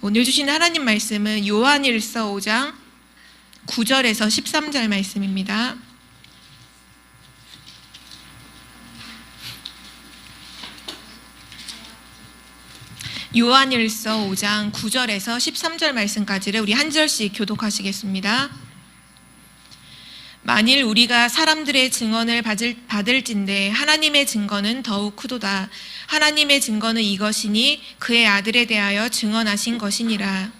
오늘 주신 하나님 말씀은 요한일서 5장 9절에서 13절 말씀입니다. 요한일서 5장 9절에서 13절 말씀까지를 우리 한 절씩 교독하시겠습니다. 만일 우리가 사람들의 증언을 받을진대 하나님의 증거는 더욱 크도다. 하나님의 증거는 이것이니 그의 아들에 대하여 증언하신 것이니라.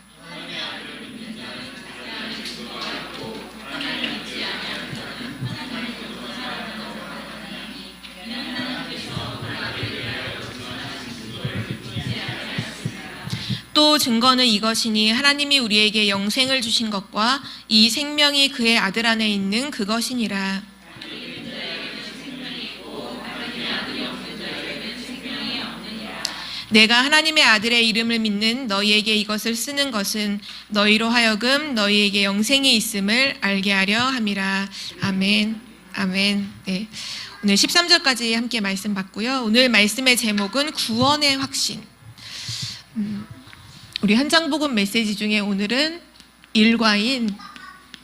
또 증거는 이것이니 하나님이 우리에게 영생을 주신 것과 이 생명이 그의 아들 안에 있는 그것이니라. 내가 하나님의 아들의 이름을 믿는 너희에게 이것을 쓰는 것은 너희로 하여금 너희에게 영생이 있음을 알게 하려 함이라. 아멘. 아멘. 네. 오늘 13절까지 함께 말씀 봤고요. 오늘 말씀의 제목은 구원의 확신. 우리 현장복음 메시지 중에 오늘은 일과인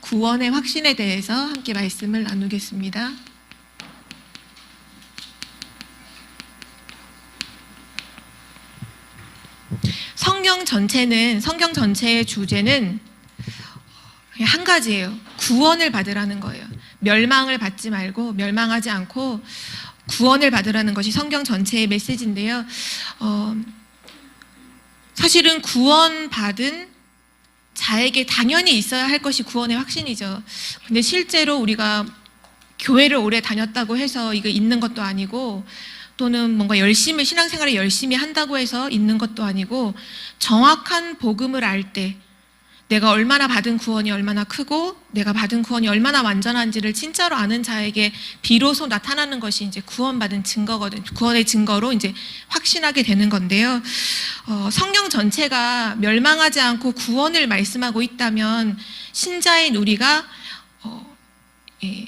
구원의 확신에 대해서 함께 말씀을 나누겠습니다. 성경 전체의 주제는 한 가지예요. 구원을 받으라는 거예요. 멸망을 받지 말고, 멸망하지 않고 구원을 받으라는 것이 성경 전체의 메시지인데요. 사실은 구원받은 자에게 당연히 있어야 할 것이 구원의 확신이죠. 근데 실제로 우리가 교회를 오래 다녔다고 해서 이거 있는 것도 아니고, 또는 뭔가 신앙생활을 열심히 한다고 해서 있는 것도 아니고, 정확한 복음을 알 때 내가 얼마나 받은 구원이 얼마나 크고 내가 받은 구원이 얼마나 완전한지를 진짜로 아는 자에게 비로소 나타나는 것이 이제 구원받은 증거거든요. 구원의 증거로 이제 확신하게 되는 건데요. 성경 전체가 멸망하지 않고 구원을 말씀하고 있다면 신자인 우리가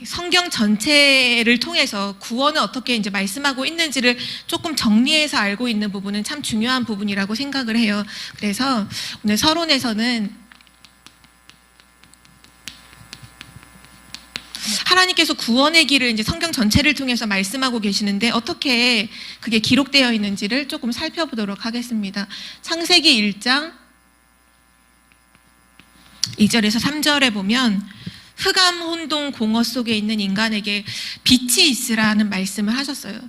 성경 전체를 통해서 구원을 어떻게 이제 말씀하고 있는지를 조금 정리해서 알고 있는 부분은 참 중요한 부분이라고 생각을 해요. 그래서 오늘 서론에서는 하나님께서 구원의 길을 이제 성경 전체를 통해서 말씀하고 계시는데 어떻게 그게 기록되어 있는지를 조금 살펴보도록 하겠습니다. 창세기 1장 2절에서 3절에 보면 흑암, 혼돈, 공허 속에 있는 인간에게 빛이 있으라는 말씀을 하셨어요.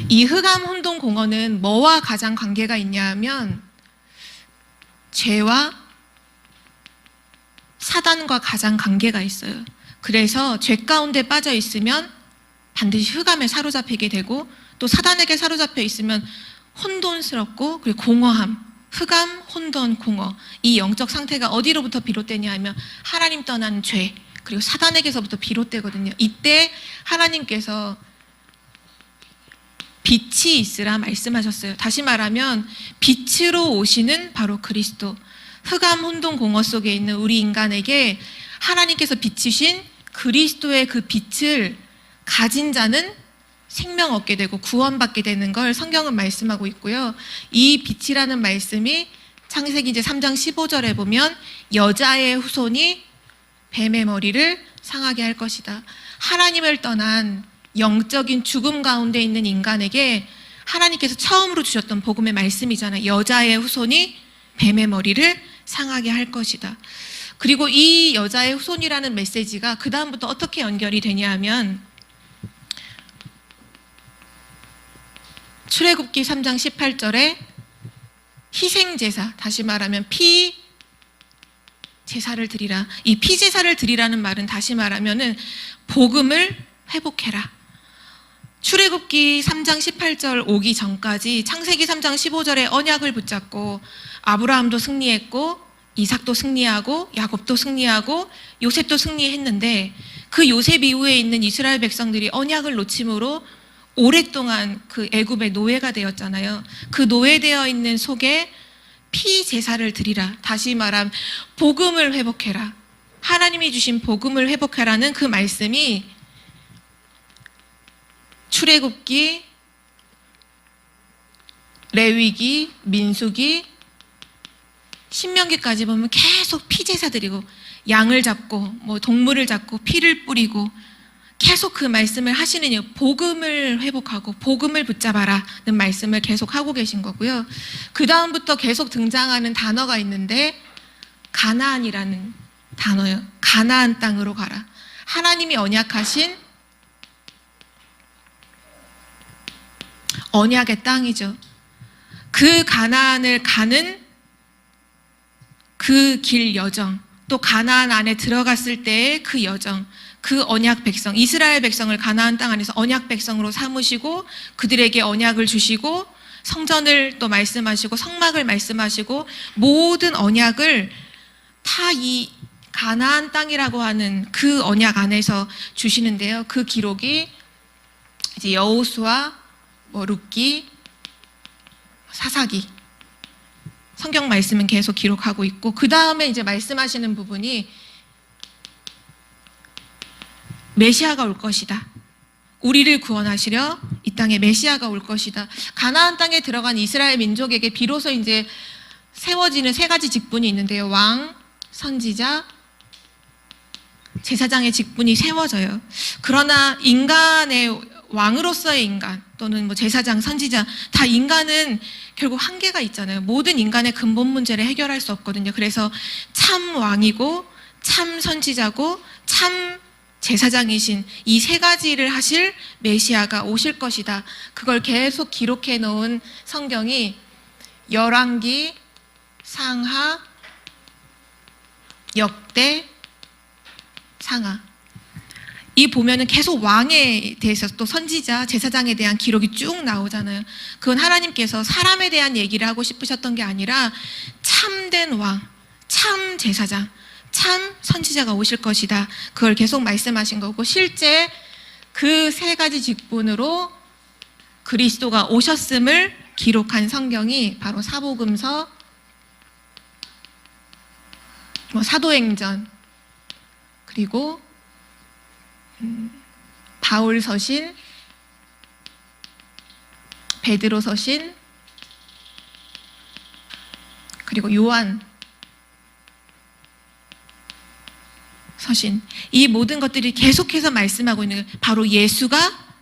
이 흑암, 혼돈, 공허는 뭐와 가장 관계가 있냐 하면 죄와 사단과 가장 관계가 있어요. 그래서 죄 가운데 빠져 있으면 반드시 흑암에 사로잡히게 되고, 또 사단에게 사로잡혀 있으면 혼돈스럽고, 그리고 공허함, 흑암, 혼돈, 공허, 이 영적 상태가 어디로부터 비롯되냐 하면 하나님 떠난 죄, 그리고 사단에게서부터 비롯되거든요. 이때 하나님께서 빛이 있으라 말씀하셨어요. 다시 말하면 빛으로 오시는 바로 그리스도, 흑암, 혼돈, 공허 속에 있는 우리 인간에게 하나님께서 비추신 그리스도의 그 빛을 가진 자는 생명 얻게 되고 구원받게 되는 걸 성경은 말씀하고 있고요. 이 빛이라는 말씀이 창세기 이제 3장 15절에 보면 여자의 후손이 뱀의 머리를 상하게 할 것이다. 하나님을 떠난 영적인 죽음 가운데 있는 인간에게 하나님께서 처음으로 주셨던 복음의 말씀이잖아요. 여자의 후손이 뱀의 머리를 상하게 할 것이다. 그리고 이 여자의 후손이라는 메시지가 그 다음부터 어떻게 연결이 되냐 하면 출애굽기 3장 18절에 희생제사, 다시 말하면 피제사를 드리라. 이 피제사를 드리라는 말은 다시 말하면은 복음을 회복해라. 출애굽기 3장 18절 오기 전까지 창세기 3장 15절에 언약을 붙잡고 아브라함도 승리했고 이삭도 승리하고 야곱도 승리하고 요셉도 승리했는데, 그 요셉 이후에 있는 이스라엘 백성들이 언약을 놓침으로 오랫동안 그 애굽의 노예가 되었잖아요. 그 노예되어 있는 속에 피제사를 드리라. 다시 말하면 복음을 회복해라. 하나님이 주신 복음을 회복하라는 그 말씀이 출애굽기, 레위기, 민수기, 신명기까지 보면 계속 피제사 드리고 양을 잡고 뭐 동물을 잡고 피를 뿌리고 계속 그 말씀을 하시는 이유, 복음을 회복하고 복음을 붙잡아라는 말씀을 계속 하고 계신 거고요. 그 다음부터 계속 등장하는 단어가 있는데 가나안이라는 단어예요. 가나안 땅으로 가라. 하나님이 언약하신 언약의 땅이죠. 그 가나안을 가는 그 길 여정, 또 가나안 안에 들어갔을 때의 그 여정, 그 언약 백성, 이스라엘 백성을 가나안 땅 안에서 언약 백성으로 삼으시고 그들에게 언약을 주시고 성전을 또 말씀하시고 성막을 말씀하시고 모든 언약을 다 이 가나안 땅이라고 하는 그 언약 안에서 주시는데요. 그 기록이 이제 여호수아, 룻기, 사사기 성경 말씀은 계속 기록하고 있고, 그 다음에 이제 말씀하시는 부분이 메시아가 올 것이다. 우리를 구원하시려 이 땅에 메시아가 올 것이다. 가나안 땅에 들어간 이스라엘 민족에게 비로소 이제 세워지는 세 가지 직분이 있는데요. 왕, 선지자, 제사장의 직분이 세워져요. 그러나 인간의 왕으로서의 인간 또는 뭐 제사장, 선지자, 다 인간은 결국 한계가 있잖아요. 모든 인간의 근본 문제를 해결할 수 없거든요. 그래서 참 왕이고 참 선지자고 참 제사장이신 이 세 가지를 하실 메시아가 오실 것이다. 그걸 계속 기록해 놓은 성경이 열왕기, 상하, 역대, 상하. 이 보면은 계속 왕에 대해서 또 선지자, 제사장에 대한 기록이 쭉 나오잖아요. 그건 하나님께서 사람에 대한 얘기를 하고 싶으셨던 게 아니라 참된 왕, 참 제사장, 참 선지자가 오실 것이다. 그걸 계속 말씀하신 거고, 실제 그 세 가지 직분으로 그리스도가 오셨음을 기록한 성경이 바로 사복음서, 사도행전, 그리고 바울 서신, 베드로 서신, 그리고 요한 서신, 이 모든 것들이 계속해서 말씀하고 있는 바로 예수가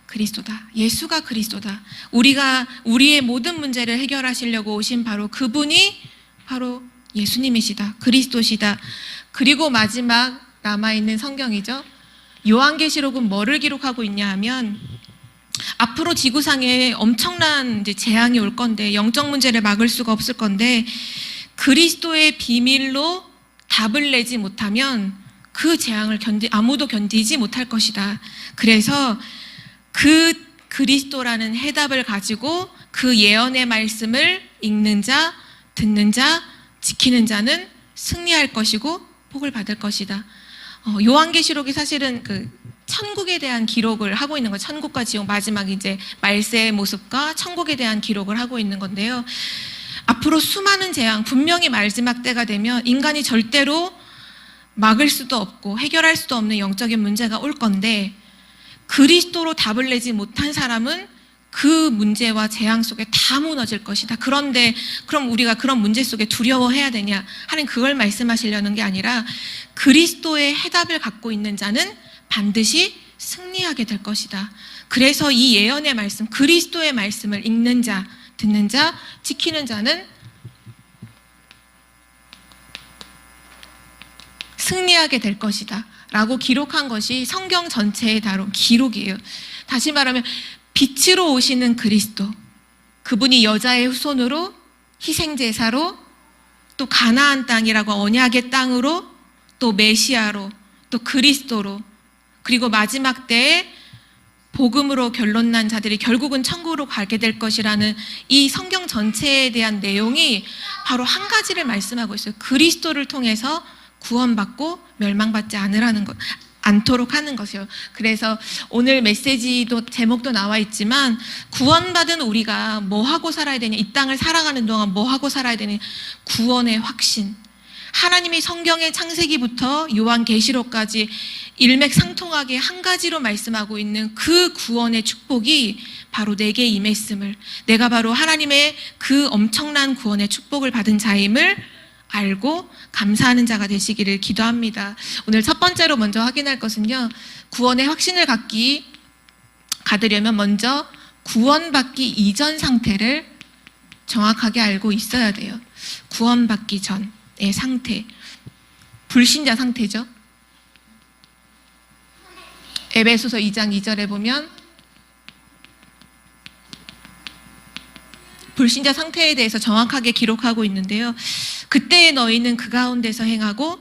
그리스도다. 예수가 그리스도다. 우리의 모든 문제를 해결하시려고 오신 바로 그분이 바로 예수님이시다. 그리스도시다. 그리고 마지막 남아있는 성경이죠. 요한계시록은 뭐를 기록하고 있냐 하면 앞으로 지구상에 엄청난 이제 재앙이 올 건데, 영적 문제를 막을 수가 없을 건데, 그리스도의 비밀로 답을 내지 못하면 그 재앙을 아무도 견디지 못할 것이다. 그래서 그 그리스도라는 해답을 가지고 그 예언의 말씀을 읽는 자, 듣는 자, 지키는 자는 승리할 것이고 복을 받을 것이다. 요한계시록이 사실은 그 천국에 대한 기록을 하고 있는 거예요. 천국과 지옥, 마지막 이제 말세의 모습과 천국에 대한 기록을 하고 있는 건데요. 앞으로 수많은 재앙, 분명히 마지막 때가 되면 인간이 절대로 막을 수도 없고 해결할 수도 없는 영적인 문제가 올 건데, 그리스도로 답을 내지 못한 사람은 그 문제와 재앙 속에 다 무너질 것이다. 그런데 그럼 우리가 그런 문제 속에 두려워해야 되냐? 하는 그걸 말씀하시려는 게 아니라 그리스도의 해답을 갖고 있는 자는 반드시 승리하게 될 것이다. 그래서 이 예언의 말씀, 그리스도의 말씀을 읽는 자, 듣는 자, 지키는 자는 승리하게 될 것이다 라고 기록한 것이 성경 전체에 다룬 기록이에요. 다시 말하면 빛으로 오시는 그리스도, 그분이 여자의 후손으로, 희생제사로, 또 가나안 땅이라고 언약의 땅으로, 또 메시아로, 또 그리스도로, 그리고 마지막 때에 복음으로 결론난 자들이 결국은 천국으로 가게 될 것이라는 이 성경 전체에 대한 내용이 바로 한 가지를 말씀하고 있어요. 그리스도를 통해서 구원받고 멸망받지 않도록 하는 것이요. 그래서 오늘 메시지도 제목도 나와 있지만, 구원받은 우리가 뭐 하고 살아야 되냐, 이 땅을 살아가는 동안 뭐 하고 살아야 되냐, 구원의 확신. 하나님이 성경의 창세기부터 요한계시록까지 일맥상통하게 한 가지로 말씀하고 있는 그 구원의 축복이 바로 내게 임했음을, 내가 바로 하나님의 그 엄청난 구원의 축복을 받은 자임을 알고 감사하는 자가 되시기를 기도합니다. 오늘 첫 번째로 먼저 확인할 것은요, 구원의 확신을 가지려면 먼저 구원받기 이전 상태를 정확하게 알고 있어야 돼요. 구원받기 전의 상태, 불신자 상태죠. 에베소서 2장 2절에 보면 불신자 상태에 대해서 정확하게 기록하고 있는데요. 그때의 너희는 그 가운데서 행하고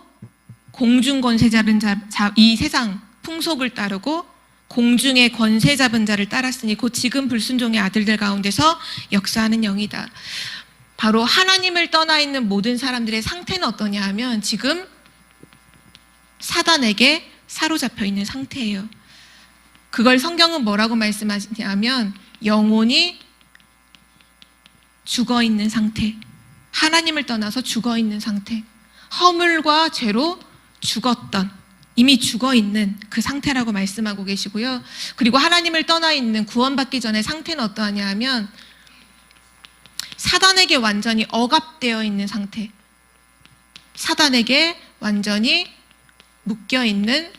공중 권세 잡은 이 세상 풍속을 따르고 공중의 권세 잡은 자를 따랐으니 곧 지금 불순종의 아들들 가운데서 역사하는 영이다. 바로 하나님을 떠나 있는 모든 사람들의 상태는 어떠냐 하면 지금 사단에게 사로잡혀 있는 상태예요. 그걸 성경은 뭐라고 말씀하시냐면 영혼이 죽어 있는 상태, 하나님을 떠나서 죽어 있는 상태, 허물과 죄로 죽었던, 이미 죽어 있는 그 상태라고 말씀하고 계시고요. 그리고 하나님을 떠나 있는 구원받기 전의 상태는 어떠하냐 하면 사단에게 완전히 억압되어 있는 상태, 사단에게 완전히 묶여 있는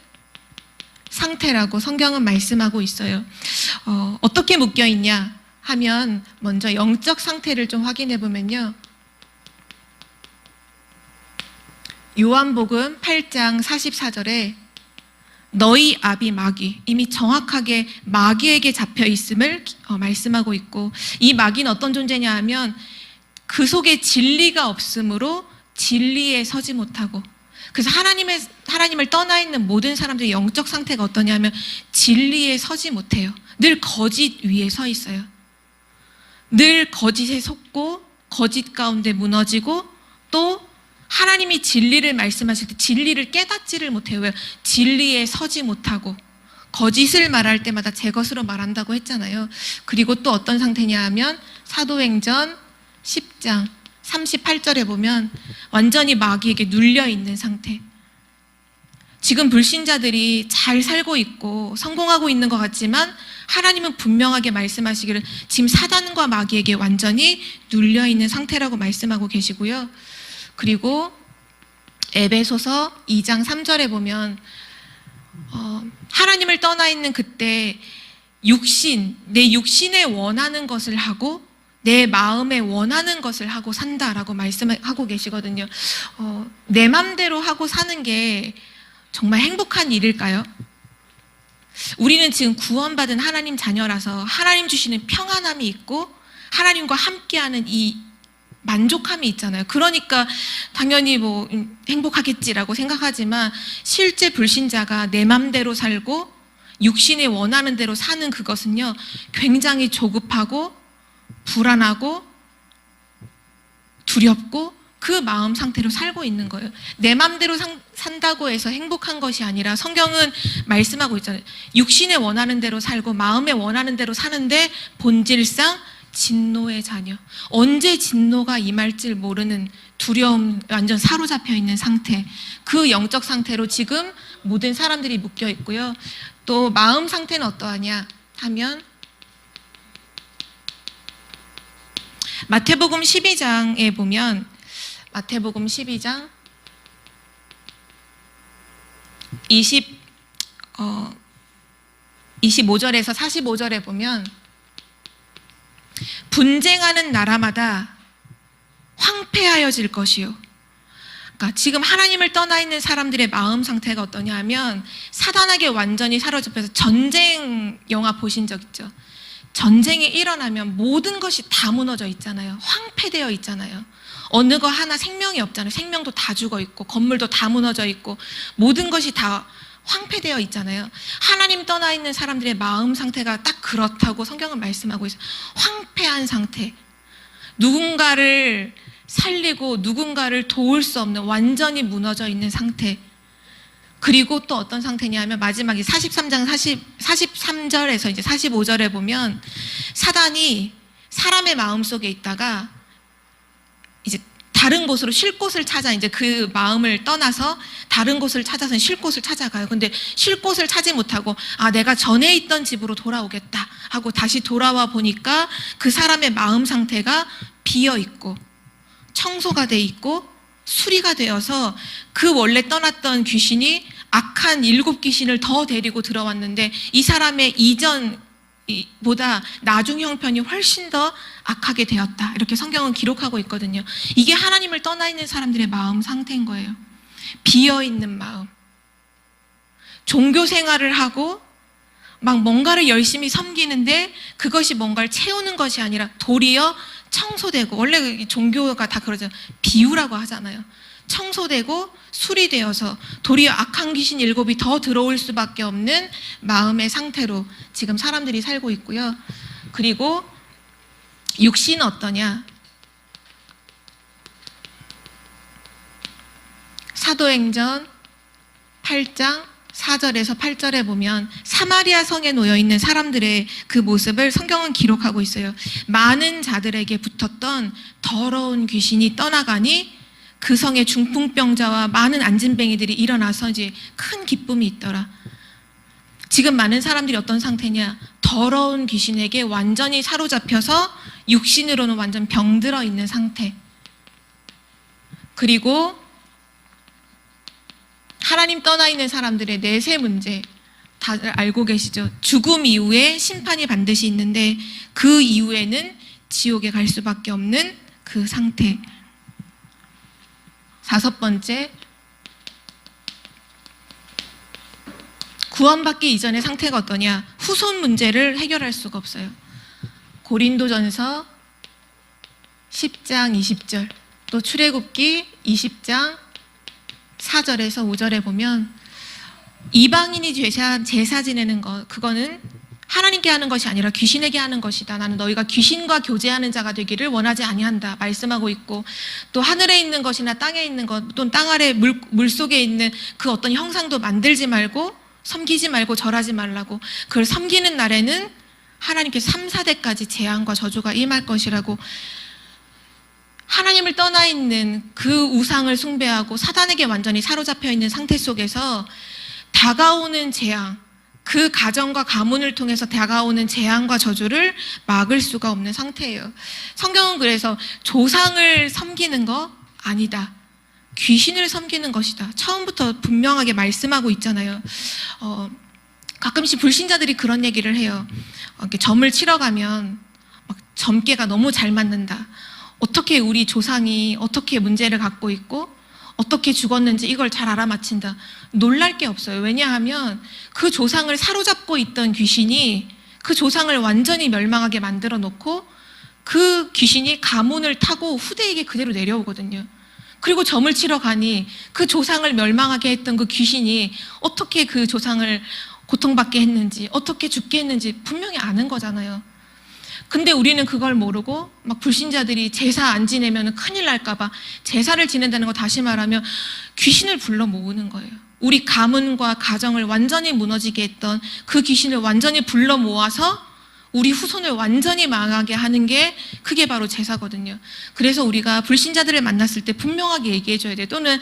상태라고 성경은 말씀하고 있어요. 어떻게 묶여 있냐 하면 먼저 영적 상태를 좀 확인해 보면요. 요한복음 8장 44절에 너희 아비 마귀, 이미 정확하게 마귀에게 잡혀 있음을 말씀하고 있고, 이 마귀는 어떤 존재냐 하면 그 속에 진리가 없으므로 진리에 서지 못하고, 그래서 하나님을 떠나 있는 모든 사람들의 영적 상태가 어떠냐면 진리에 서지 못해요. 늘 거짓 위에 서 있어요. 늘 거짓에 속고 거짓 가운데 무너지고, 또 하나님이 진리를 말씀하실 때 진리를 깨닫지를 못해요. 왜? 진리에 서지 못하고 거짓을 말할 때마다 제 것으로 말한다고 했잖아요. 그리고 또 어떤 상태냐 하면 사도행전 10장 38절에 보면 완전히 마귀에게 눌려있는 상태. 지금 불신자들이 잘 살고 있고 성공하고 있는 것 같지만 하나님은 분명하게 말씀하시기를 지금 사단과 마귀에게 완전히 눌려있는 상태라고 말씀하고 계시고요. 그리고 에베소서 2장 3절에 보면 하나님을 떠나 있는 그때 내 육신에 원하는 것을 하고 내 마음에 원하는 것을 하고 산다라고 말씀하고 계시거든요. 내 맘대로 하고 사는 게 정말 행복한 일일까요? 우리는 지금 구원받은 하나님 자녀라서 하나님 주시는 평안함이 있고 하나님과 함께하는 이 만족함이 있잖아요. 그러니까 당연히 뭐 행복하겠지라고 생각하지만 실제 불신자가 내 맘대로 살고 육신에 원하는 대로 사는 그것은요, 굉장히 조급하고 불안하고 두렵고 그 마음 상태로 살고 있는 거예요. 내 맘대로 산다고 해서 행복한 것이 아니라 성경은 말씀하고 있잖아요. 육신에 원하는 대로 살고 마음에 원하는 대로 사는데 본질상 진노의 자녀. 언제 진노가 임할지 모르는 두려움, 완전 사로잡혀 있는 상태. 그 영적 상태로 지금 모든 사람들이 묶여 있고요. 또 마음 상태는 어떠하냐 하면 마태복음 12장에 보면 마태복음 12장 25절에서 45절에 보면 분쟁하는 나라마다 황폐하여질 것이요. 그러니까 지금 하나님을 떠나 있는 사람들의 마음 상태가 어떠냐 하면 사단에게 완전히 사로잡혀서 전쟁 영화 보신 적 있죠? 전쟁이 일어나면 모든 것이 다 무너져 있잖아요. 황폐되어 있잖아요. 어느 거 하나 생명이 없잖아요. 생명도 다 죽어 있고 건물도 다 무너져 있고 모든 것이 다 황폐되어 있잖아요. 하나님 떠나 있는 사람들의 마음 상태가 딱 그렇다고 성경은 말씀하고 있어요. 황폐한 상태. 누군가를 살리고 누군가를 도울 수 없는 완전히 무너져 있는 상태. 그리고 또 어떤 상태냐면 마지막에 43장 43절에서 이제 45절에 보면 사단이 사람의 마음 속에 있다가 이제 다른 곳으로 쉴 곳을 찾아 이제 그 마음을 떠나서 다른 곳을 찾아서 쉴 곳을 찾아가요. 근데 쉴 곳을 찾지 못하고 내가 전에 있던 집으로 돌아오겠다 하고 다시 돌아와 보니까 그 사람의 마음 상태가 비어 있고 청소가 돼 있고 수리가 되어서 그 원래 떠났던 귀신이 악한 7 귀신을 더 데리고 들어왔는데 이 사람의 이전보다 나중 형편이 훨씬 더 악하게 되었다. 이렇게 성경은 기록하고 있거든요. 이게 하나님을 떠나 있는 사람들의 마음 상태인 거예요. 비어 있는 마음. 종교 생활을 하고 막 뭔가를 열심히 섬기는데 그것이 뭔가를 채우는 것이 아니라 도리어 청소되고, 원래 종교가 다 그러죠. 비우라고 하잖아요. 청소되고 수리되어서 도리어 악한 귀신 7이 더 들어올 수밖에 없는 마음의 상태로 지금 사람들이 살고 있고요. 그리고 육신은 어떠냐? 사도행전 8장 4절에서 8절에 보면 사마리아 성에 놓여있는 사람들의 그 모습을 성경은 기록하고 있어요. 많은 자들에게 붙었던 더러운 귀신이 떠나가니 그 성에 중풍병자와 많은 안진뱅이들이 일어나서 이제 큰 기쁨이 있더라. 지금 많은 사람들이 어떤 상태냐? 더러운 귀신에게 완전히 사로잡혀서 육신으로는 완전 병들어 있는 상태. 그리고 하나님 떠나 있는 사람들의 내세 문제 다들 알고 계시죠? 죽음 이후에 심판이 반드시 있는데 그 이후에는 지옥에 갈 수밖에 없는 그 상태. 5번째, 구원받기 이전의 상태가 어떠냐? 후손 문제를 해결할 수가 없어요. 고린도전서 10장 20절, 또 출애굽기 20장 4절에서 5절에 보면 이방인이 제사 지내는 것, 그거는 하나님께 하는 것이 아니라 귀신에게 하는 것이다. 나는 너희가 귀신과 교제하는 자가 되기를 원하지 아니한다 말씀하고 있고, 또 하늘에 있는 것이나 땅에 있는 것, 또는 땅 아래 물 속에 있는 그 어떤 형상도 만들지 말고 섬기지 말고 절하지 말라고. 그걸 섬기는 날에는 하나님께 3, 4대까지 재앙과 저주가 임할 것이라고. 하나님을 떠나 있는 그 우상을 숭배하고 사단에게 완전히 사로잡혀 있는 상태 속에서 다가오는 재앙, 그 가정과 가문을 통해서 다가오는 재앙과 저주를 막을 수가 없는 상태예요. 성경은 그래서 조상을 섬기는 거 아니다, 귀신을 섬기는 것이다, 처음부터 분명하게 말씀하고 있잖아요. 가끔씩 불신자들이 그런 얘기를 해요. 이렇게 점을 치러 가면 막 점괘가 너무 잘 맞는다. 어떻게 우리 조상이 어떻게 문제를 갖고 있고 어떻게 죽었는지 이걸 잘 알아맞힌다. 놀랄 게 없어요. 왜냐하면 그 조상을 사로잡고 있던 귀신이 그 조상을 완전히 멸망하게 만들어 놓고 그 귀신이 가문을 타고 후대에게 그대로 내려오거든요. 그리고 점을 치러 가니 그 조상을 멸망하게 했던 그 귀신이 어떻게 그 조상을 고통받게 했는지, 어떻게 죽게 했는지 분명히 아는 거잖아요. 근데 우리는 그걸 모르고 막 불신자들이 제사 안 지내면 큰일 날까봐 제사를 지낸다는 거, 다시 말하면 귀신을 불러 모으는 거예요. 우리 가문과 가정을 완전히 무너지게 했던 그 귀신을 완전히 불러 모아서 우리 후손을 완전히 망하게 하는 게 그게 바로 제사거든요. 그래서 우리가 불신자들을 만났을 때 분명하게 얘기해줘야 돼요. 또는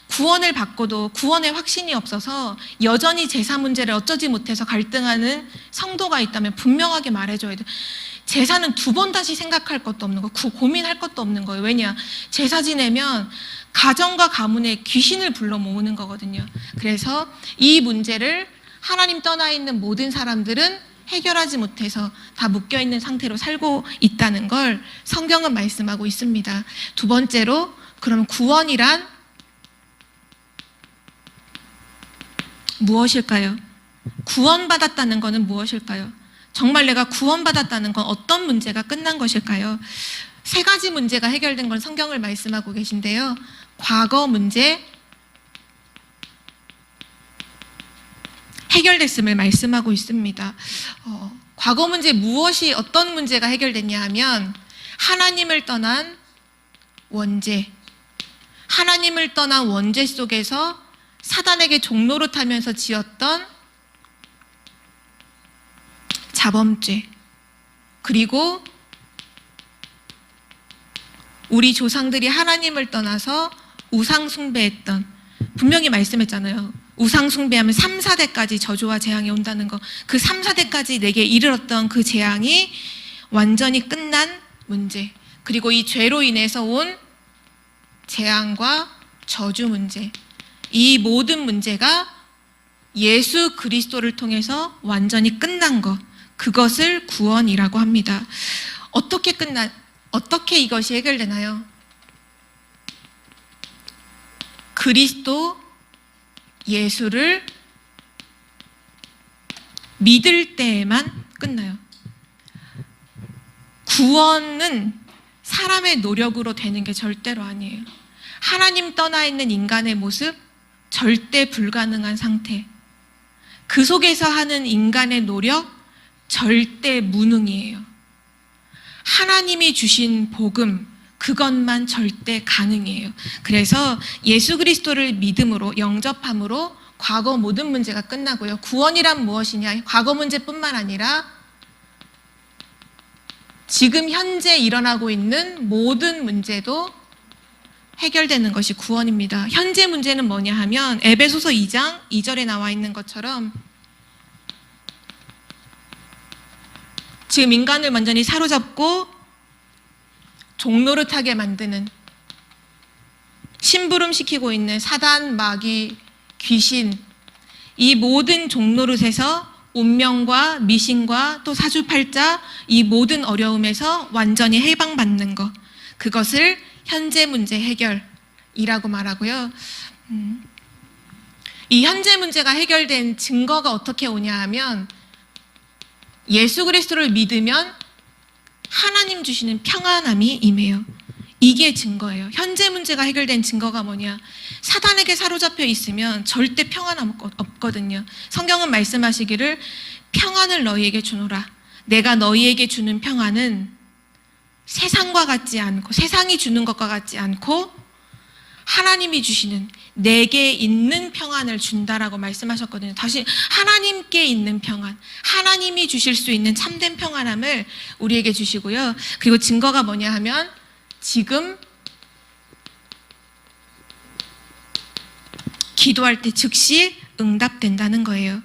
구원을 받고도 구원의 확신이 없어서 여전히 제사 문제를 어쩌지 못해서 갈등하는 성도가 있다면 분명하게 말해줘야 돼요. 제사는 2번 다시 생각할 것도 없는 거, 고민할 것도 없는 거예요. 왜냐? 제사 지내면 가정과 가문에 귀신을 불러 모으는 거거든요. 그래서 이 문제를 하나님 떠나 있는 모든 사람들은 해결하지 못해서 다 묶여있는 상태로 살고 있다는 걸 성경은 말씀하고 있습니다. 2번째로, 그럼 구원이란 무엇일까요? 구원받았다는 것은 무엇일까요? 정말 내가 구원받았다는 건 어떤 문제가 끝난 것일까요? 3가지 문제가 해결된 건 성경을 말씀하고 계신데요. 과거 문제, 해결됐음을 말씀하고 있습니다. 과거 문제, 어떤 문제가 해결됐냐 하면 하나님을 떠난 원죄, 하나님을 떠난 원죄 속에서 사단에게 종노릇하면서 지었던 자범죄, 그리고 우리 조상들이 하나님을 떠나서 우상 숭배했던, 분명히 말씀했잖아요. 우상 숭배하면 3, 4대까지 저주와 재앙이 온다는 거. 그 3, 4대까지 내게 이르렀던 그 재앙이 완전히 끝난 문제, 그리고 이 죄로 인해서 온 재앙과 저주 문제, 이 모든 문제가 예수 그리스도를 통해서 완전히 끝난 것, 그것을 구원이라고 합니다. 어떻게 이것이 해결되나요? 그리스도 예수를 믿을 때에만 끝나요. 구원은 사람의 노력으로 되는 게 절대로 아니에요. 하나님 떠나 있는 인간의 모습, 절대 불가능한 상태. 그 속에서 하는 인간의 노력, 절대 무능이에요. 하나님이 주신 복음, 그것만 절대 가능해요. 그래서 예수 그리스도를 믿음으로, 영접함으로 과거 모든 문제가 끝나고요. 구원이란 무엇이냐? 과거 문제뿐만 아니라 지금 현재 일어나고 있는 모든 문제도 해결되는 것이 구원입니다. 현재 문제는 뭐냐 하면 에베소서 2장 2절에 나와 있는 것처럼 지금 인간을 완전히 사로잡고 종노릇하게 만드는, 심부름시키고 있는 사단, 마귀, 귀신, 이 모든 종노릇에서 운명과 미신과 또 사주팔자, 이 모든 어려움에서 완전히 해방받는 것, 그것을 현재 문제 해결이라고 말하고요. 이 현재 문제가 해결된 증거가 어떻게 오냐 하면 예수 그리스도를 믿으면 하나님 주시는 평안함이 임해요. 이게 증거예요. 현재 문제가 해결된 증거가 뭐냐? 사단에게 사로잡혀 있으면 절대 평안함 없거든요. 성경은 말씀하시기를 평안을 너희에게 주노라. 내가 너희에게 주는 평안은 세상과 같지 않고, 세상이 주는 것과 같지 않고 하나님이 주시는 내게 있는 평안을 준다라고 말씀하셨거든요. 다시 하나님께 있는 평안, 하나님이 주실 수 있는 참된 평안함을 우리에게 주시고요. 그리고 증거가 뭐냐 하면 지금 기도할 때 즉시 응답된다는 거예요.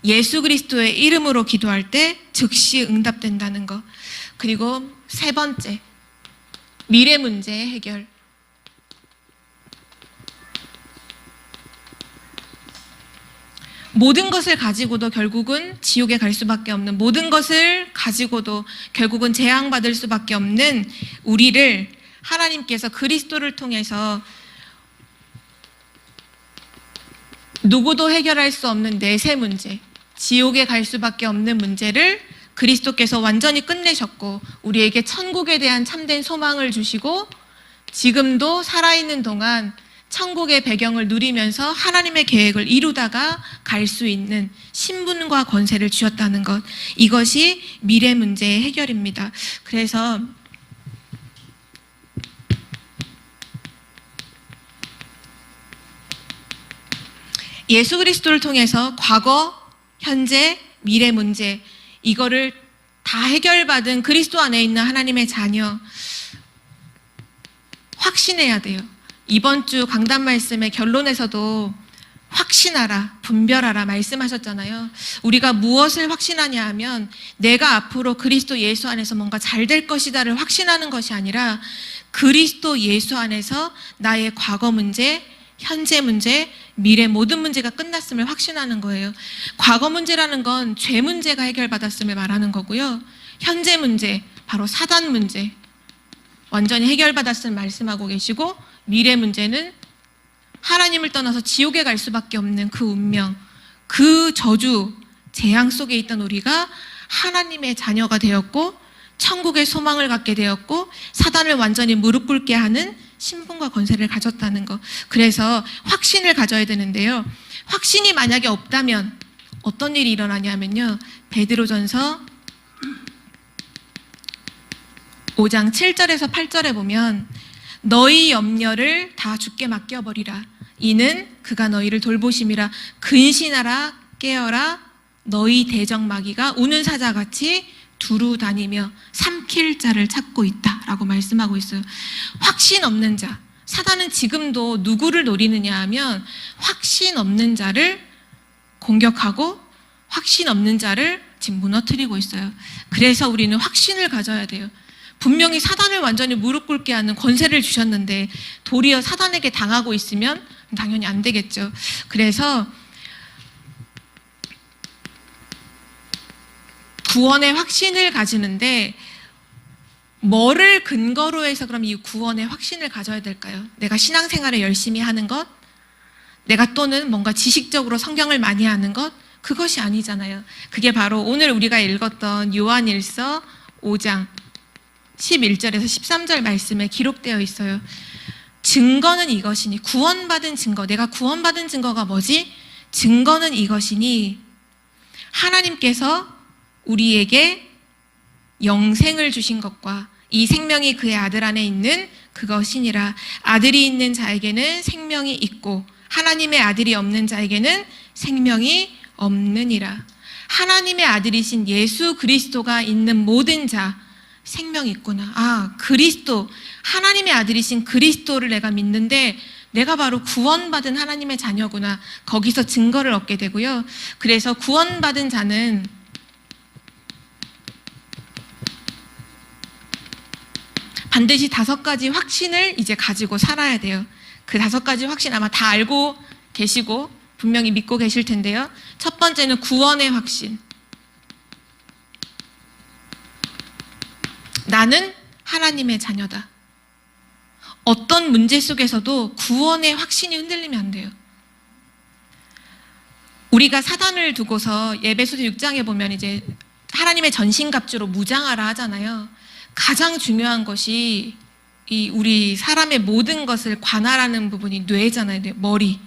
예수 그리스도의 이름으로 기도할 때 즉시 응답된다는 거. 그리고 세 번째, 미래 문제의 해결. 모든 것을 가지고도 결국은 지옥에 갈 수밖에 없는, 모든 것을 가지고도 결국은 재앙받을 수밖에 없는 우리를 하나님께서 그리스도를 통해서 누구도 해결할 수 없는 내세 문제, 지옥에 갈 수밖에 없는 문제를 그리스도께서 완전히 끝내셨고 우리에게 천국에 대한 참된 소망을 주시고 지금도 살아있는 동안 천국의 배경을 누리면서 하나님의 계획을 이루다가 갈 수 있는 신분과 권세를 주셨다는 것, 이것이 미래 문제의 해결입니다. 그래서 예수 그리스도를 통해서 과거, 현재, 미래 문제, 이거를 다 해결받은 그리스도 안에 있는 하나님의 자녀, 확신해야 돼요. 이번 주 강단 말씀의 결론에서도 확신하라, 분별하라 말씀하셨잖아요. 우리가 무엇을 확신하냐 하면 내가 앞으로 그리스도 예수 안에서 뭔가 잘 될 것이다를 확신하는 것이 아니라 그리스도 예수 안에서 나의 과거 문제, 현재 문제, 미래 모든 문제가 끝났음을 확신하는 거예요. 과거 문제라는 건 죄 문제가 해결받았음을 말하는 거고요. 현재 문제, 바로 사단 문제, 완전히 해결받았음을 말씀하고 계시고, 미래 문제는 하나님을 떠나서 지옥에 갈 수밖에 없는 그 운명, 그 저주, 재앙 속에 있던 우리가 하나님의 자녀가 되었고 천국의 소망을 갖게 되었고 사단을 완전히 무릎 꿇게 하는 신분과 권세를 가졌다는 것. 그래서 확신을 가져야 되는데요. 확신이 만약에 없다면 어떤 일이 일어나냐면요. 베드로전서 5장 7절에서 8절에 보면 너희 염려를 다 주께 맡겨버리라. 이는 그가 너희를 돌보심이라. 근신하라, 깨어라. 너희 대적마귀가 우는 사자같이 두루 다니며 삼킬 자를 찾고 있다 라고 말씀하고 있어요. 확신 없는 자. 사단은 지금도 누구를 노리느냐 하면 확신 없는 자를 공격하고 확신 없는 자를 지금 무너뜨리고 있어요. 그래서 우리는 확신을 가져야 돼요. 분명히 사단을 완전히 무릎 꿇게 하는 권세를 주셨는데 도리어 사단에게 당하고 있으면 당연히 안 되겠죠. 그래서 구원의 확신을 가지는데 뭐를 근거로 해서 그럼 이 구원의 확신을 가져야 될까요? 내가 신앙생활을 열심히 하는 것? 내가 또는 뭔가 지식적으로 성경을 많이 하는 것? 그것이 아니잖아요. 그게 바로 오늘 우리가 읽었던 요한일서 5장 11절에서 13절 말씀에 기록되어 있어요. 증거는 이것이니, 구원받은 증거, 내가 구원받은 증거가 뭐지? 증거는 이것이니 하나님께서 우리에게 영생을 주신 것과 이 생명이 그의 아들 안에 있는 그것이니라. 아들이 있는 자에게는 생명이 있고 하나님의 아들이 없는 자에게는 생명이 없느니라. 하나님의 아들이신 예수 그리스도가 있는 모든 자 생명이 있구나. 아, 그리스도, 하나님의 아들이신 그리스도를 내가 믿는데 내가 바로 구원받은 하나님의 자녀구나. 거기서 증거를 얻게 되고요. 그래서 구원받은 자는 반드시 5가지 확신을 이제 가지고 살아야 돼요. 그 5가지 확신 아마 다 알고 계시고 분명히 믿고 계실 텐데요. 첫 번째는 구원의 확신. 나는 하나님의 자녀다. 어떤 문제 속에서도 구원의 확신이 흔들리면 안 돼요. 우리가 사단을 두고서 에베소서 6장에 보면 이제 하나님의 전신갑주로 무장하라 하잖아요. 가장 중요한 것이 이 우리 사람의 모든 것을 관할하는 부분이 뇌잖아요. 머리.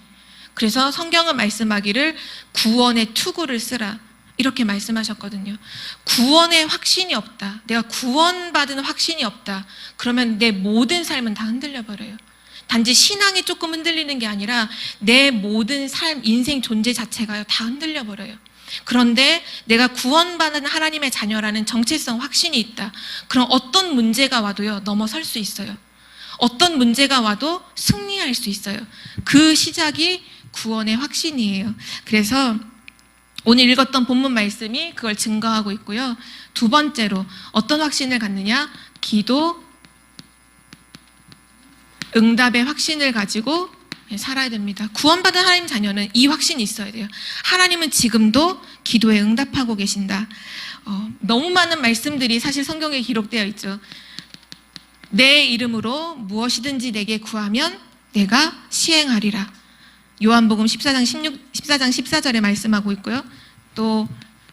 그래서 성경은 말씀하기를 구원의 투구를 쓰라. 이렇게 말씀하셨거든요. 구원의 확신이 없다. 내가 구원받은 확신이 없다. 그러면 내 모든 삶은 다 흔들려 버려요. 단지 신앙이 조금 흔들리는 게 아니라 내 모든 삶, 인생 존재 자체가 다 흔들려 버려요. 그런데 내가 구원받은 하나님의 자녀라는 정체성 확신이 있다. 그럼 어떤 문제가 와도요, 넘어설 수 있어요. 어떤 문제가 와도 승리할 수 있어요. 그 시작이 구원의 확신이에요. 그래서 오늘 읽었던 본문 말씀이 그걸 증거하고 있고요. 두 번째로 어떤 확신을 갖느냐? 기도, 응답의 확신을 가지고 살아야 됩니다. 구원받은 하나님 자녀는 이 확신이 있어야 돼요. 하나님은 지금도 기도에 응답하고 계신다. 너무 많은 말씀들이 사실 성경에 기록되어 있죠. 내 이름으로 무엇이든지 내게 구하면 내가 시행하리라. 요한복음 14장 14절에 말씀하고 있고요. 또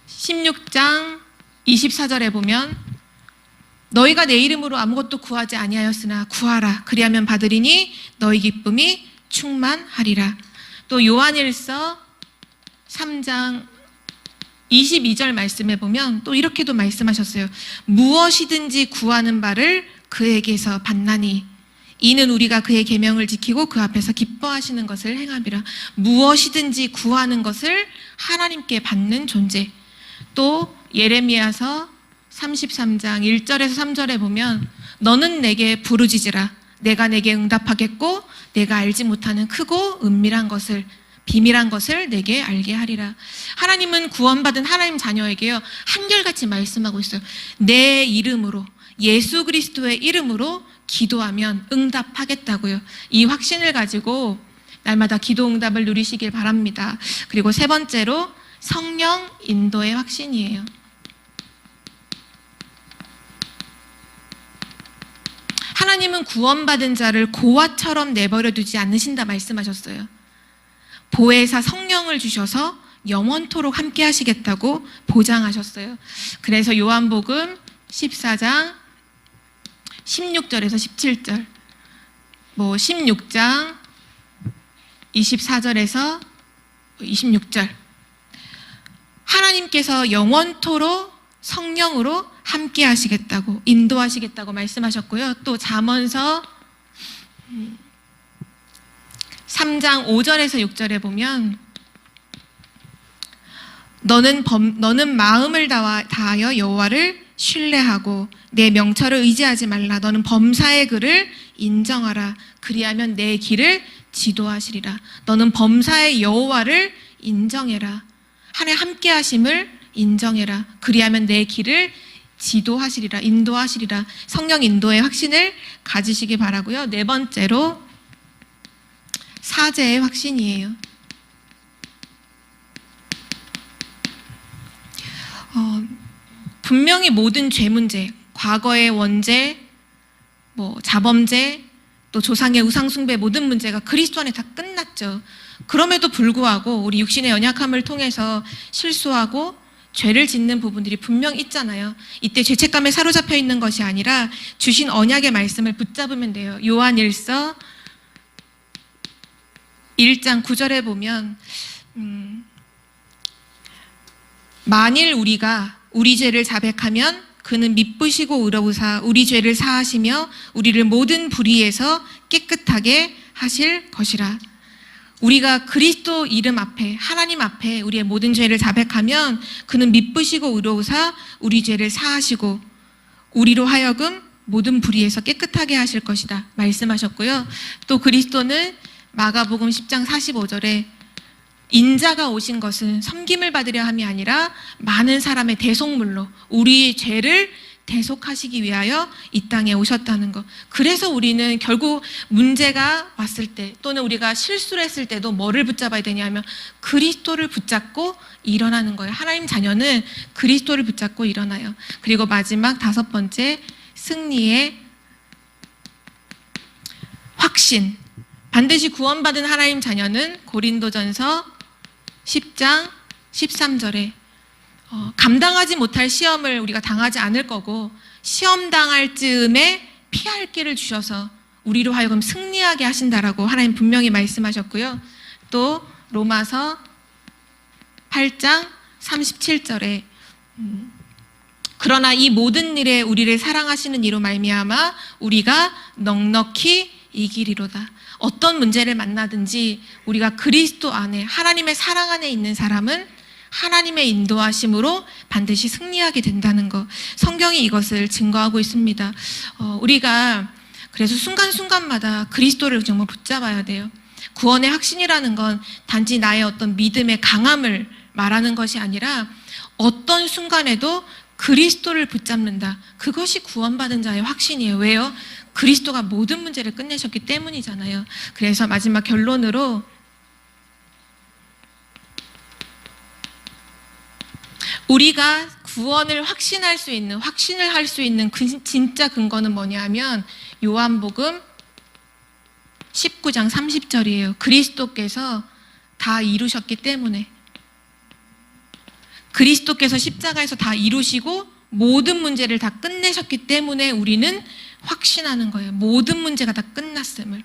16장 24절에 보면 너희가 내 이름으로 아무것도 구하지 아니하였으나 구하라. 그리하면 받으리니 너희 기쁨이 충만하리라. 또 요한일서 3장 22절 말씀에 보면 또 이렇게도 말씀하셨어요. 무엇이든지 구하는 바를 그에게서 받나니 이는 우리가 그의 계명을 지키고 그 앞에서 기뻐하시는 것을 행함이라. 무엇이든지 구하는 것을 하나님께 받는 존재. 또 예레미야서 33장 1절에서 3절에 보면 너는 내게 부르짖으라. 내가 내게 응답하겠고 내가 알지 못하는 크고 은밀한 것을, 비밀한 것을 내게 알게 하리라. 하나님은 구원받은 하나님 자녀에게요, 한결같이 말씀하고 있어요. 내 이름으로, 예수 그리스도의 이름으로 기도하면 응답하겠다고요. 이 확신을 가지고 날마다 기도 응답을 누리시길 바랍니다. 그리고 세 번째로 성령 인도의 확신이에요. 하나님은 구원받은 자를 고아처럼 내버려 두지 않으신다 말씀하셨어요. 보혜사 성령을 주셔서 영원토록 함께 하시겠다고 보장하셨어요. 그래서 요한복음 14장 16절에서 17절, 16장 24절에서 26절, 하나님께서 영원토록 성령으로 함께 하시겠다고, 인도하시겠다고 말씀하셨고요. 또 잠언서 3장 5절에서 6절에 보면 너는 마음을 다하여 여호와를 신뢰하고 내 명철을 의지하지 말라. 너는 범사의 글을 인정하라. 그리하면 내 길을 지도하시리라. 너는 범사의 여호와를 인정해라. 하나님 함께 하심을 인정해라. 그리하면 내 길을 지도하시리라. 인도하시리라. 성령 인도의 확신을 가지시기 바라고요. 네 번째로 사죄의 확신이에요. 분명히 모든 죄 문제, 과거의 원죄, 자범죄, 또 조상의 우상 숭배 모든 문제가 그리스도 안에 다 끝났죠. 그럼에도 불구하고 우리 육신의 연약함을 통해서 실수하고 죄를 짓는 부분들이 분명 있잖아요. 이때 죄책감에 사로잡혀 있는 것이 아니라 주신 언약의 말씀을 붙잡으면 돼요. 요한일서 1장 9절에 보면 만일 우리가 우리 죄를 자백하면 그는 미쁘시고 의로우사 우리 죄를 사하시며 우리를 모든 불의에서 깨끗하게 하실 것이라. 우리가 그리스도 이름 앞에 하나님 앞에 우리의 모든 죄를 자백하면 그는 미쁘시고 의로우사 우리 죄를 사하시고 우리로 하여금 모든 불의에서 깨끗하게 하실 것이다 말씀하셨고요. 또 그리스도는 마가복음 10장 45절에 인자가 오신 것은 섬김을 받으려 함이 아니라 많은 사람의 대속물로 우리의 죄를 대속하시기 위하여 이 땅에 오셨다는 것. 그래서 우리는 결국 문제가 왔을 때 또는 우리가 실수를 했을 때도 뭐를 붙잡아야 되냐면 그리스도를 붙잡고 일어나는 거예요. 하나님 자녀는 그리스도를 붙잡고 일어나요. 그리고 마지막 다섯 번째 승리의 확신. 반드시 구원받은 하나님 자녀는 고린도전서 10장 13절에 감당하지 못할 시험을 우리가 당하지 않을 거고 시험 당할 즈음에 피할 길을 주셔서 우리로 하여금 승리하게 하신다라고 하나님 분명히 말씀하셨고요. 또 로마서 8장 37절에 그러나 이 모든 일에 우리를 사랑하시는 이로 말미암아 우리가 넉넉히 이기리로다. 어떤 문제를 만나든지 우리가 그리스도 안에 하나님의 사랑 안에 있는 사람은 하나님의 인도하심으로 반드시 승리하게 된다는 것. 성경이 이것을 증거하고 있습니다. 우리가 그래서 순간순간마다 그리스도를 정말 붙잡아야 돼요. 구원의 확신이라는 건 단지 나의 어떤 믿음의 강함을 말하는 것이 아니라 어떤 순간에도 그리스도를 붙잡는다. 그것이 구원받은 자의 확신이에요. 왜요? 그리스도가 모든 문제를 끝내셨기 때문이잖아요. 그래서 마지막 결론으로 우리가 구원을 확신할 수 있는, 확신을 할 수 있는 진짜 근거는 뭐냐면 요한복음 19장 30절이에요. 그리스도께서 다 이루셨기 때문에, 그리스도께서 십자가에서 다 이루시고 모든 문제를 다 끝내셨기 때문에 우리는 확신하는 거예요. 모든 문제가 다 끝났음을.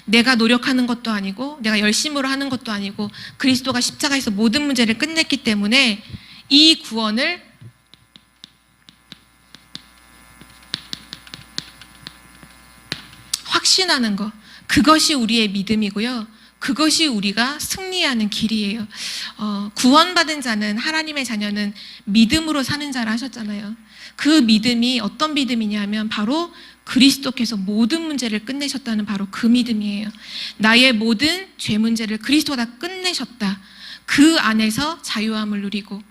내가 노력하는 것도 아니고 내가 열심으로 하는 것도 아니고 그리스도가 십자가에서 모든 문제를 끝냈기 때문에 이 구원을 확신하는 것, 그것이 우리의 믿음이고요. 그것이 우리가 승리하는 길이에요. 구원받은 자는, 하나님의 자녀는 믿음으로 사는 자라 하셨잖아요. 그 믿음이 어떤 믿음이냐면 바로 그리스도께서 모든 문제를 끝내셨다는 바로 그 믿음이에요. 나의 모든 죄 문제를 그리스도가 다 끝내셨다. 그 안에서 자유함을 누리고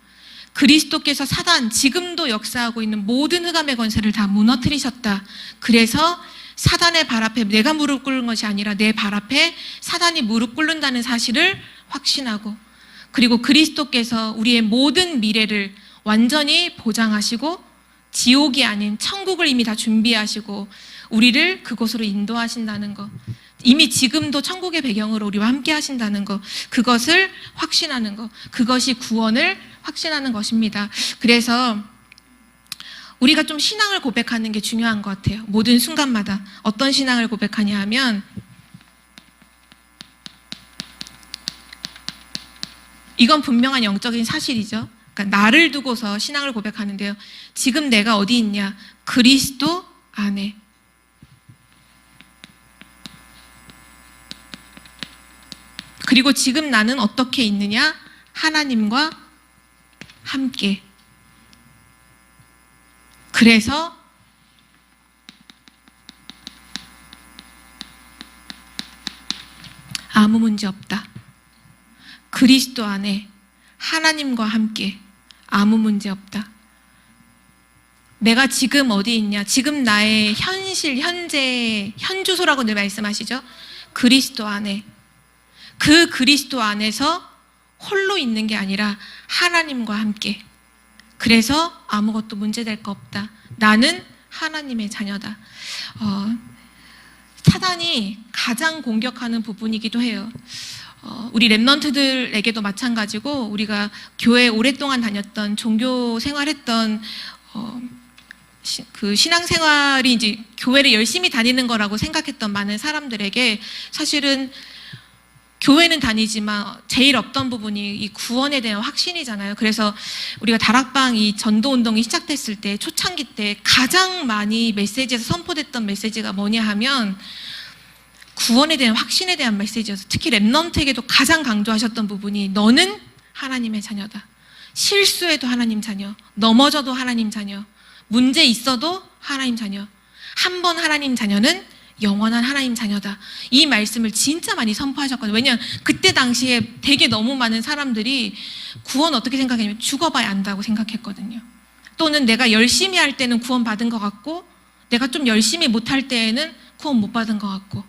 그리스도께서 사단, 지금도 역사하고 있는 모든 흑암의 권세를 다 무너뜨리셨다. 그래서 사단의 발 앞에 내가 무릎 꿇는 것이 아니라 내 발 앞에 사단이 무릎 꿇는다는 사실을 확신하고, 그리고 그리스도께서 우리의 모든 미래를 완전히 보장하시고 지옥이 아닌 천국을 이미 다 준비하시고 우리를 그곳으로 인도하신다는 것, 이미 지금도 천국의 배경으로 우리와 함께 하신다는 것, 그것을 확신하는 것, 그것이 구원을 확신하는 것입니다. 그래서 우리가 좀 신앙을 고백하는 게 중요한 것 같아요. 모든 순간마다. 어떤 신앙을 고백하냐 하면 이건 분명한 영적인 사실이죠. 그러니까 나를 두고서 신앙을 고백하는데요. 지금 내가 어디 있냐? 그리스도 안에. 그리고 지금 나는 어떻게 있느냐? 하나님과 함께. 그래서 아무 문제 없다. 그리스도 안에 하나님과 함께 아무 문제 없다. 내가 지금 어디 있냐? 지금 나의 현실, 현재, 현주소라고 늘 말씀하시죠? 그리스도 안에. 그 그리스도 안에서 홀로 있는 게 아니라 하나님과 함께. 그래서 아무것도 문제될 거 없다. 나는 하나님의 자녀다. 사단이 가장 공격하는 부분이기도 해요. 우리 랩런트들에게도 마찬가지고 우리가 교회 오랫동안 다녔던 종교 생활했던 그 신앙생활이 이제 교회를 열심히 다니는 거라고 생각했던 많은 사람들에게 사실은 교회는 다니지만 제일 없던 부분이 이 구원에 대한 확신이잖아요. 그래서 우리가 다락방 이 전도 운동이 시작됐을 때 초창기 때 가장 많이 메시지에서 선포됐던 메시지가 뭐냐 하면 구원에 대한 확신에 대한 메시지여서 특히 랩런트에게도 가장 강조하셨던 부분이 너는 하나님의 자녀다. 실수해도 하나님 자녀, 넘어져도 하나님 자녀, 문제 있어도 하나님 자녀. 한 번 하나님 자녀는 영원한 하나님 자녀다. 이 말씀을 진짜 많이 선포하셨거든요. 왜냐하면 그때 당시에 되게 너무 많은 사람들이 구원 어떻게 생각했냐면 죽어봐야 안다고 생각했거든요. 또는 내가 열심히 할 때는 구원 받은 것 같고 내가 좀 열심히 못할 때에는 구원 못 받은 것 같고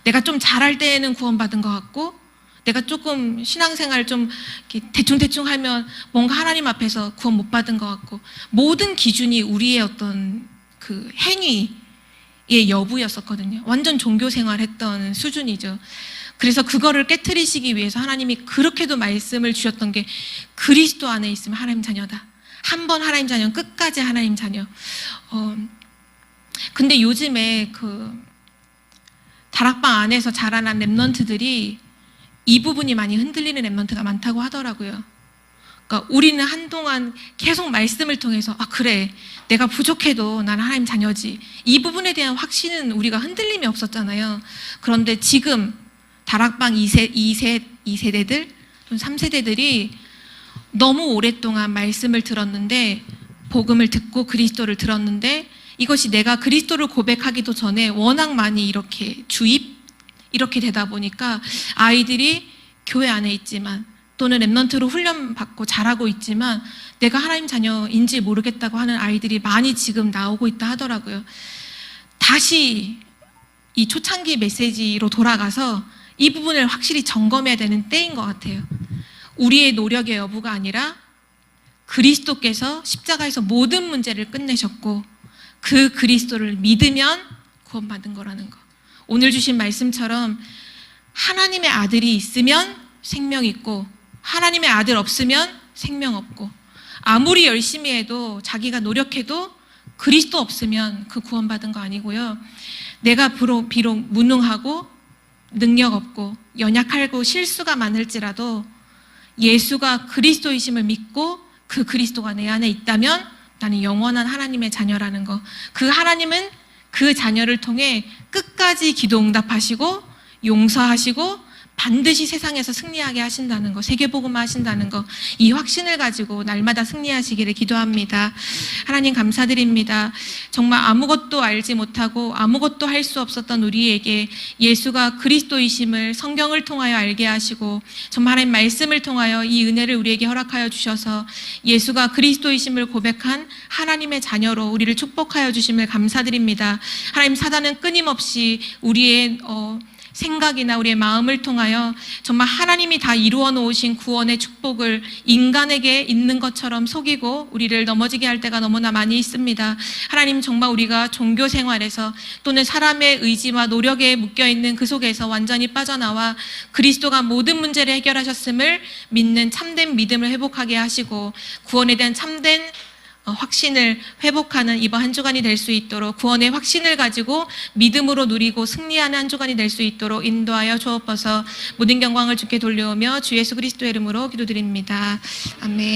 내가 좀 잘할 때에는 구원 받은 것 같고 내가 조금 신앙생활 좀 대충대충 하면 뭔가 하나님 앞에서 구원 못 받은 것 같고 모든 기준이 우리의 어떤 그 행위의 여부였었거든요. 완전 종교생활 했던 수준이죠. 그래서 그거를 깨트리시기 위해서 하나님이 그렇게도 말씀을 주셨던 게 그리스도 안에 있으면 하나님 자녀다. 한 번 하나님 자녀는 끝까지 하나님 자녀. 근데 요즘에 그 다락방 안에서 자라난 랩런트들이 이 부분이 많이 흔들리는 랩런트가 많다고 하더라고요. 그러니까 우리는 한동안 계속 말씀을 통해서 그래 내가 부족해도 나는 하나님 자녀지 이 부분에 대한 확신은 우리가 흔들림이 없었잖아요. 그런데 지금 다락방 2세대들 3세대들이 너무 오랫동안 말씀을 들었는데 복음을 듣고 그리스도를 들었는데 이것이 내가 그리스도를 고백하기도 전에 워낙 많이 이렇게 이렇게 되다 보니까 아이들이 교회 안에 있지만 또는 랩런트로 훈련받고 자라고 있지만 내가 하나님 자녀인지 모르겠다고 하는 아이들이 많이 지금 나오고 있다 하더라고요. 다시 이 초창기 메시지로 돌아가서 이 부분을 확실히 점검해야 되는 때인 것 같아요. 우리의 노력의 여부가 아니라 그리스도께서 십자가에서 모든 문제를 끝내셨고 그 그리스도를 믿으면 구원받은 거라는 거. 오늘 주신 말씀처럼 하나님의 아들이 있으면 생명 있고 하나님의 아들 없으면 생명 없고 아무리 열심히 해도 자기가 노력해도 그리스도 없으면 그 구원받은 거 아니고요. 내가 비록 무능하고 능력 없고 연약하고 실수가 많을지라도 예수가 그리스도이심을 믿고 그 그리스도가 내 안에 있다면 나는 영원한 하나님의 자녀라는 거. 그 하나님은 그 자녀를 통해 끝까지 기도 응답하시고 용서하시고 반드시 세상에서 승리하게 하신다는 거, 세계복음화 하신다는 거, 이 확신을 가지고 날마다 승리하시기를 기도합니다. 하나님 감사드립니다. 정말 아무것도 알지 못하고 아무것도 할 수 없었던 우리에게 예수가 그리스도이심을 성경을 통하여 알게 하시고 정말 하나님 말씀을 통하여 이 은혜를 우리에게 허락하여 주셔서 예수가 그리스도이심을 고백한 하나님의 자녀로 우리를 축복하여 주심을 감사드립니다. 하나님 사단은 끊임없이 우리의 생각이나 우리의 마음을 통하여 정말 하나님이 다 이루어 놓으신 구원의 축복을 인간에게 있는 것처럼 속이고 우리를 넘어지게 할 때가 너무나 많이 있습니다. 하나님 정말 우리가 종교 생활에서 또는 사람의 의지와 노력에 묶여있는 그 속에서 완전히 빠져나와 그리스도가 모든 문제를 해결하셨음을 믿는 참된 믿음을 회복하게 하시고 구원에 대한 참된 확신을 회복하는 이번 한 주간이 될 수 있도록 구원의 확신을 가지고 믿음으로 누리고 승리하는 한 주간이 될 수 있도록 인도하여 주옵소서. 모든 영광을 주께 돌려오며 주 예수 그리스도의 이름으로 기도드립니다. 아멘.